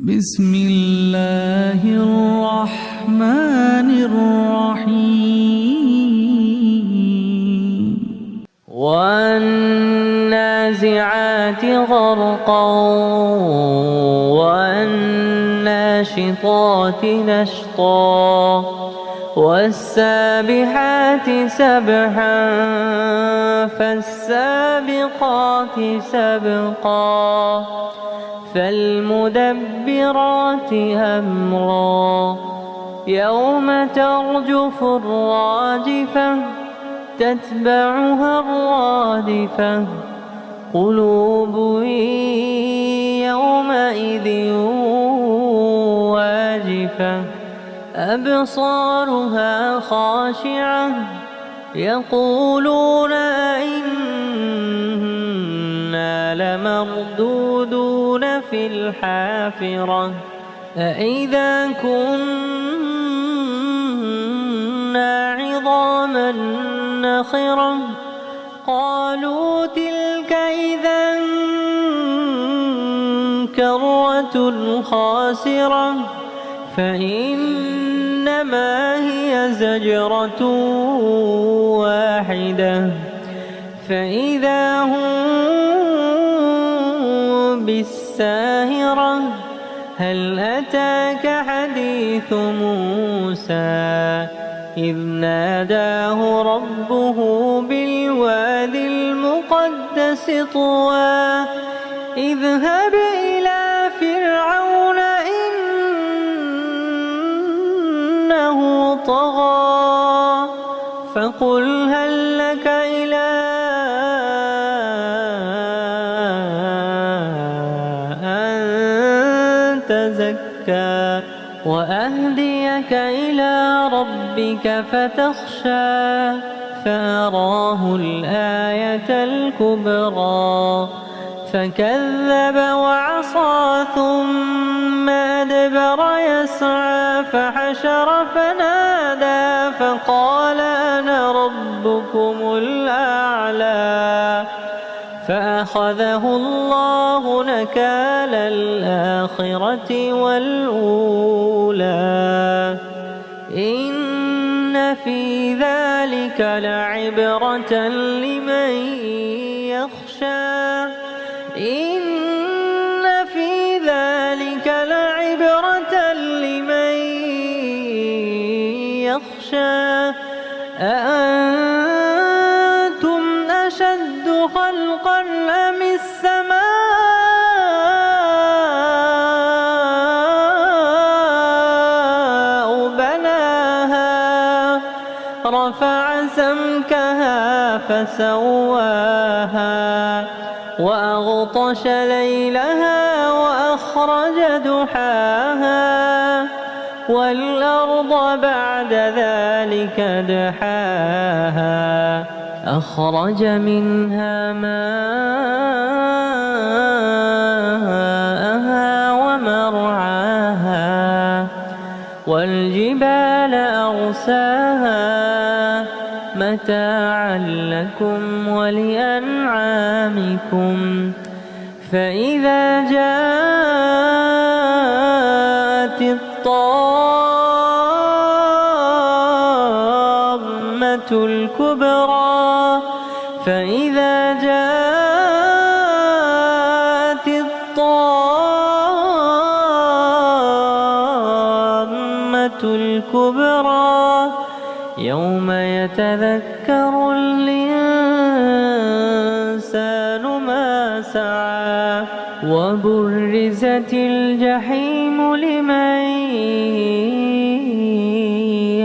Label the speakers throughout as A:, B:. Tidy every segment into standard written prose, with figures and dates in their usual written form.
A: بسم الله الرحمن الرحيم
B: والنازعات غرقا والناشطات نشطا والسابحات سبحا فالسابقات سبقا فالمدبرات أمرا يوم ترجف الراجفة تتبعها الرادفة قلوب يومئذ واجفة أبصارها خاشعة يقولون أئنا لمردودون في الحافرة أئذا كنا عظاما نخرة قالوا تلك إذا كرة خاسرة فإنما هي زجرة واحدة فإذا هم بالساهرة هل أتاك حديث موسى إذ ناداه ربه بالوادي المقدس طوى اذهب إلى فرعون إنه طغى فقل هل لك إلى أن تزكى وأهديك إلى ربك فتخشى فأراه الآية الكبرى فكذب وعصى ثم أدبر يسعى فحشر فنادى فقال أنا ربكم الأعلى فأخذه الله نكال الآخرة والأولى إن في ذلك لعبرة لمن يخشى إن في ذلك لعبرة لمن يخشى أأنتم أشد خلقا أم السماء بناها رفع سمكها فسواها وأغطش ليلها وأخرج دحاها والأرض بعد ذلك دحاها أخرج منها ماءها ومرعاها والجبال أرساها متاعا لكم ولأنعامكم فإذا جاءت الطامة الكبرى فإذا جاءت الطامة الكبرى يوم يتذكر الإنسان ما سعى وبرزت الجحيم لمن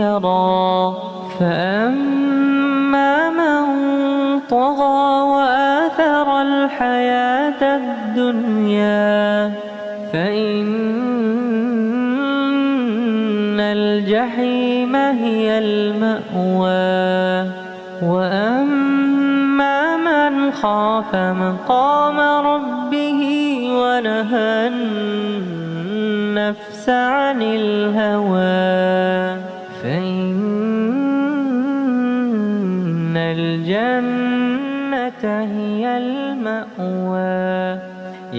B: يرى فأما من طغى وآثر الحياة الدنيا فإن الجحيم هي المأوى وأما من خاف مقام ربه ونهى النفس عن الهوى فإن الجنة هي المأوى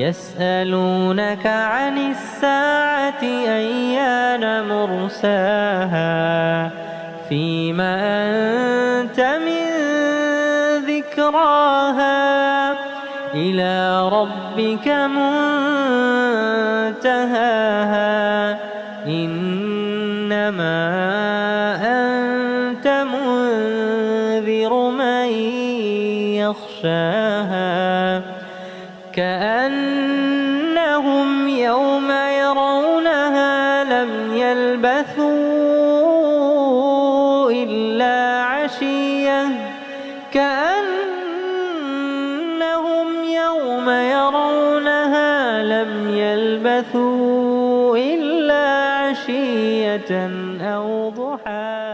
B: يسألونك عن الساعة أيان مرساها فيما أنت من ذكراها إلى ربك منتهاها إنما أنت منذر من يخشاها كأنهم يوم يرونها لم يلبثوا إلا عشية كأنهم يوم يرونها لم يلبثوا إلا عشية أو ضحاها.